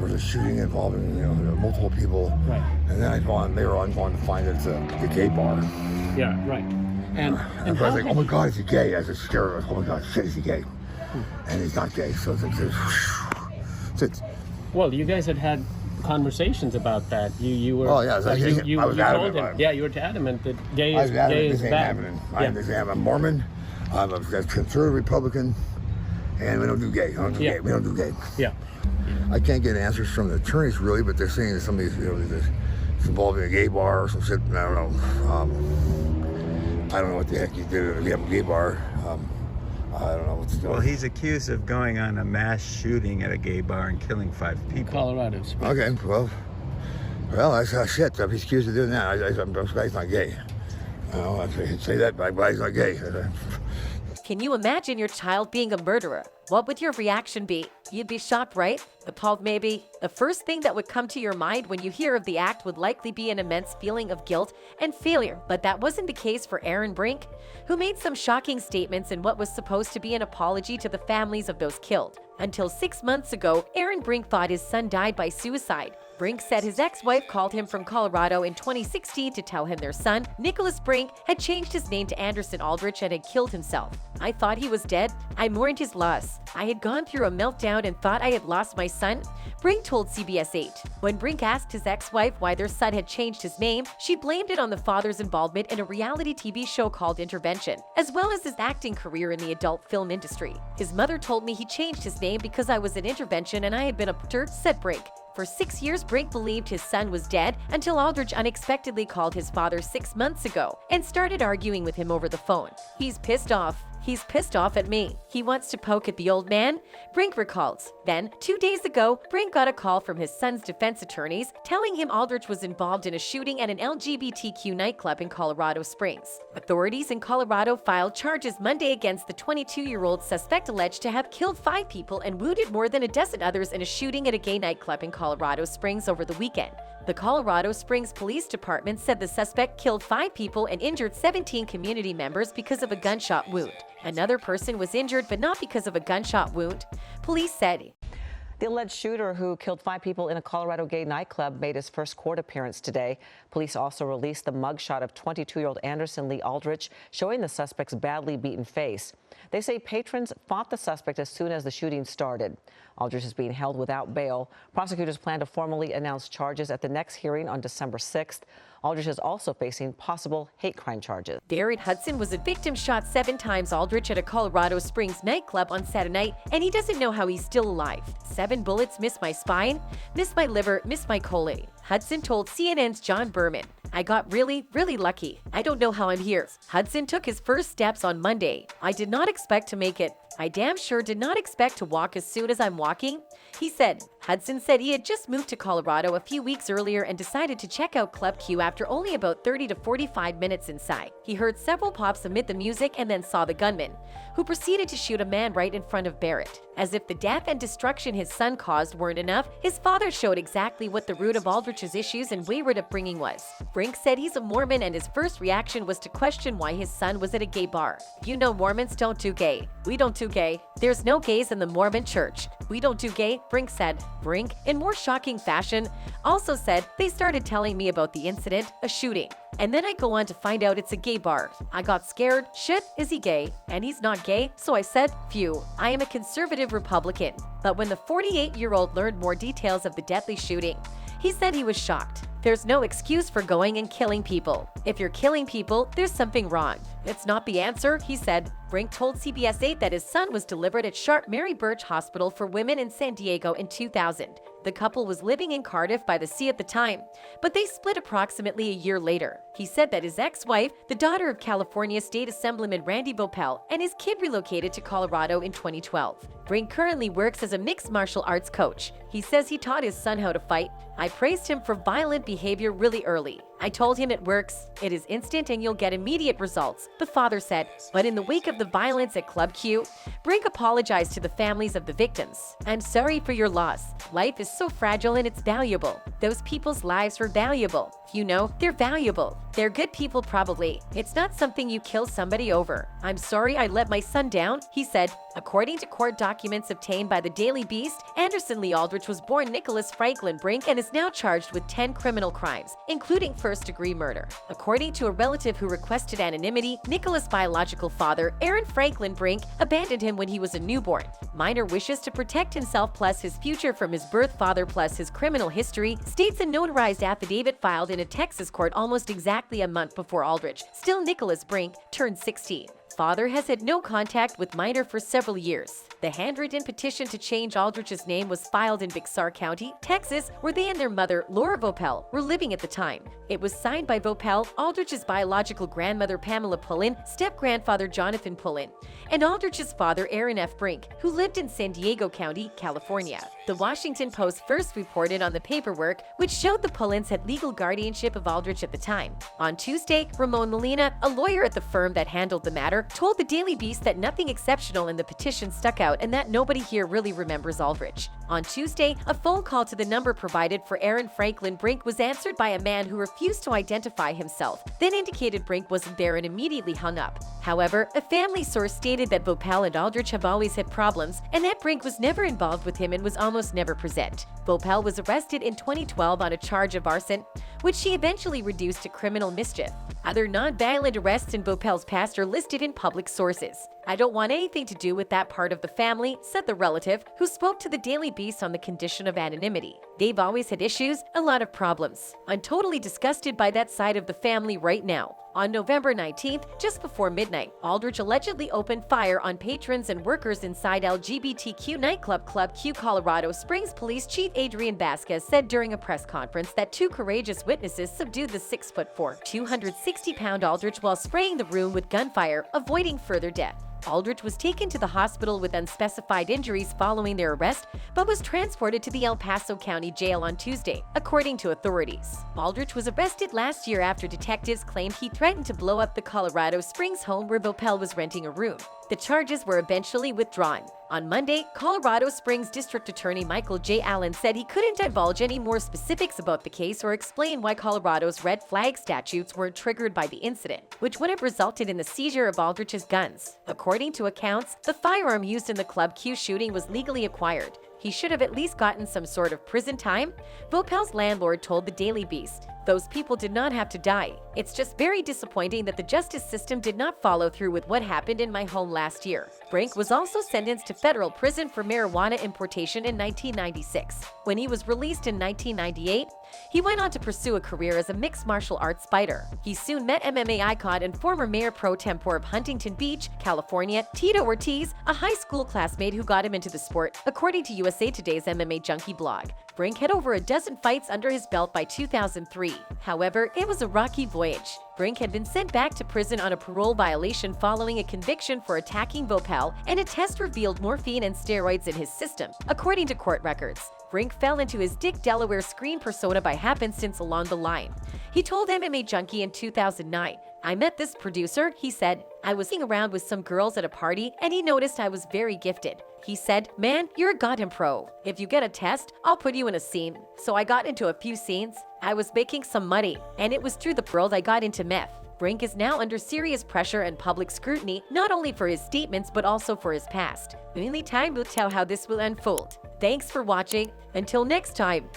was a shooting involving multiple people. Right. And then later on going to find it's a gay bar. Yeah, right. And I was like, oh my God, is he gay? I was scared. Oh my God, shit, is he gay? And he's not gay. So it's well, you guys had conversations about that. You were. Oh yeah, you told him. Yeah, you were adamant that gay is bad. I'm a Mormon. I'm a conservative Republican, and we don't do gay. We don't do gay. Yeah. I can't get answers from the attorneys really, but they're saying that some of these, it's involving a gay bar or some shit. I don't know. I don't know what the heck you did if you have a gay bar. I don't know what's going on. Well, he's accused of going on a mass shooting at a gay bar and killing 5 people. Colorado Springs. Okay, well, that's shit. If he's accused of doing that, I'm surprised he's not gay. I should say that, but he's not gay. Can you imagine your child being a murderer? What would your reaction be? You'd be shocked, right? Appalled, maybe? The first thing that would come to your mind when you hear of the act would likely be an immense feeling of guilt and failure, but that wasn't the case for Aaron Brink, who made some shocking statements in what was supposed to be an apology to the families of those killed. Until 6 months ago, Aaron Brink thought his son died by suicide. Brink said his ex-wife called him from Colorado in 2016 to tell him their son, Nicholas Brink, had changed his name to Anderson Aldrich and had killed himself. I thought he was dead. I mourned his loss. I had gone through a meltdown and thought I had lost my son, Brink told CBS 8. When Brink asked his ex-wife why their son had changed his name, she blamed it on the father's involvement in a reality TV show called Intervention, as well as his acting career in the adult film industry. His mother told me he changed his name because I was in Intervention and I had been a dirt, said Brink. For 6 years, Brink believed his son was dead until Aldrich unexpectedly called his father 6 months ago and started arguing with him over the phone. He's pissed off. He's pissed off at me. He wants to poke at the old man, Brink recalls. Then, 2 days ago, Brink got a call from his son's defense attorneys telling him Aldrich was involved in a shooting at an LGBTQ nightclub in Colorado Springs. Authorities in Colorado filed charges Monday against the 22-year-old suspect alleged to have killed 5 people and wounded more than a dozen others in a shooting at a gay nightclub in Colorado Springs over the weekend. The Colorado Springs Police Department said the suspect killed 5 people and injured 17 community members because of a gunshot wound. Another person was injured, but not because of a gunshot wound. Police said. The alleged shooter who killed 5 people in a Colorado gay nightclub made his first court appearance today. Police also released the mugshot of 22-year-old Anderson Lee Aldrich, showing the suspect's badly beaten face. They say patrons fought the suspect as soon as the shooting started. Aldrich is being held without bail. Prosecutors plan to formally announce charges at the next hearing on December 6th. Aldrich is also facing possible hate crime charges. Darren Hudson was a victim shot 7 times Aldrich at a Colorado Springs nightclub on Saturday night, and he doesn't know how he's still alive. 7 bullets missed my spine, missed my liver, missed my colon. Hudson told CNN's John Berman. I got really, really lucky. I don't know how I'm here. Hudson took his first steps on Monday. I did not expect to make it. I damn sure did not expect to walk as soon as I'm walking, he said. Hudson said he had just moved to Colorado a few weeks earlier and decided to check out Club Q after only about 30 to 45 minutes inside. He heard several pops amid the music and then saw the gunman, who proceeded to shoot a man right in front of Barrett. As if the death and destruction his son caused weren't enough, his father showed exactly what the root of Aldrich's issues and wayward upbringing was. Brink said he's a Mormon and his first reaction was to question why his son was at a gay bar. You know Mormons don't do gay. We don't do gay. There's no gays in the Mormon church. We don't do gay, Brink said. Brink, in more shocking fashion, also said they started telling me about the incident, a shooting. And then I go on to find out it's a gay bar. I got scared. Shit, is he gay? And he's not gay, so I said, phew, I am a conservative Republican. But when the 48-year-old learned more details of the deadly shooting, he said he was shocked. There's no excuse for going and killing people. If you're killing people, there's something wrong. It's not the answer, he said. Brink told CBS 8 that his son was delivered at Sharp Mary Birch Hospital for Women in San Diego in 2000. The couple was living in Cardiff by the sea at the time, but they split approximately a year later. He said that his ex-wife, the daughter of California State Assemblyman Randy Bopel, and his kid relocated to Colorado in 2012. Brink currently works as a mixed martial arts coach. He says he taught his son how to fight. I praised him for violent behavior really early. I told him it works. It is instant and you'll get immediate results, the father said. But in the wake of the violence at Club Q, Brink apologized to the families of the victims. I'm sorry for your loss. Life is so fragile and it's valuable. Those people's lives were valuable. You know, they're valuable. They're good people probably. It's not something you kill somebody over. "I'm sorry I let my son down," he said. According to court documents obtained by the Daily Beast, Anderson Lee Aldrich was born Nicholas Franklin Brink and is now charged with 10 criminal crimes, including first-degree murder. According to a relative who requested anonymity, Nicholas' biological father, Aaron Franklin Brink, abandoned him when he was a newborn. Minor wishes to protect himself plus his future from his birth father plus his criminal history, states a notarized affidavit filed in a Texas court almost exactly a month before Aldrich, still Nicholas Brink, turned 16. Father has had no contact with minor for several years. The handwritten petition to change Aldrich's name was filed in Bexar County, Texas, where they and their mother, Laura Vopel, were living at the time. It was signed by Vopel, Aldrich's biological grandmother Pamela Pullen, step-grandfather Jonathan Pullen, and Aldrich's father Aaron F. Brink, who lived in San Diego County, California. The Washington Post first reported on the paperwork, which showed the Pullens had legal guardianship of Aldrich at the time. On Tuesday, Ramon Molina, a lawyer at the firm that handled the matter, told the Daily Beast that nothing exceptional in the petition stuck out and that nobody here really remembers Aldrich. On Tuesday, a phone call to the number provided for Aaron Franklin Brink was answered by a man who refused to identify himself, then indicated Brink wasn't there and immediately hung up. However, a family source stated that Vopel and Aldrich have always had problems and that Brink was never involved with him and was almost never present. Vopel was arrested in 2012 on a charge of arson, which she eventually reduced to criminal mischief. Other non-violent arrests in Vopel's past are listed in public sources. "I don't want anything to do with that part of the family," said the relative, who spoke to the Daily Beast on the condition of anonymity. "They've always had issues, a lot of problems. I'm totally disgusted by that side of the family right now." On November 19th, just before midnight, Aldrich allegedly opened fire on patrons and workers inside LGBTQ nightclub Club Q. Colorado Springs Police Chief Adrian Vasquez said during a press conference that two courageous witnesses subdued the 6'4", 260-pound Aldrich while spraying the room with gunfire, avoiding further death. Aldrich was taken to the hospital with unspecified injuries following their arrest, but was transported to the El Paso County Jail on Tuesday, according to authorities. Aldrich was arrested last year after detectives claimed he threatened to blow up the Colorado Springs home where Vopel was renting a room. The charges were eventually withdrawn. On Monday, Colorado Springs District Attorney Michael J. Allen said he couldn't divulge any more specifics about the case or explain why Colorado's red flag statutes weren't triggered by the incident, which would have resulted in the seizure of Aldrich's guns. According to accounts, the firearm used in the Club Q shooting was legally acquired. He should have at least gotten some sort of prison time, Vopel's landlord told the Daily Beast. "Those people did not have to die. It's just very disappointing that the justice system did not follow through with what happened in my home last year." Brink was also sentenced to federal prison for marijuana importation in 1996. When he was released in 1998, he went on to pursue a career as a mixed martial arts fighter. He soon met MMA icon and former mayor pro tempore of Huntington Beach, California, Tito Ortiz, a high school classmate who got him into the sport, according to USA Today's MMA Junkie blog. Brink had over a dozen fights under his belt by 2003. However, it was a rocky voyage. Brink had been sent back to prison on a parole violation following a conviction for attacking Vopel, and a test revealed morphine and steroids in his system, according to court records. Brink fell into his Dick Delaware screen persona by happenstance along the line. He told MMA Junkie in 2009, "I met this producer," he said. "I was sitting around with some girls at a party, and he noticed I was very gifted. He said, 'Man, you're a goddamn pro. If you get a test, I'll put you in a scene.' So I got into a few scenes. I was making some money, and it was through the world I got into meth." Brink is now under serious pressure and public scrutiny, not only for his statements but also for his past. Only time will tell how this will unfold. Thanks for watching. Until next time.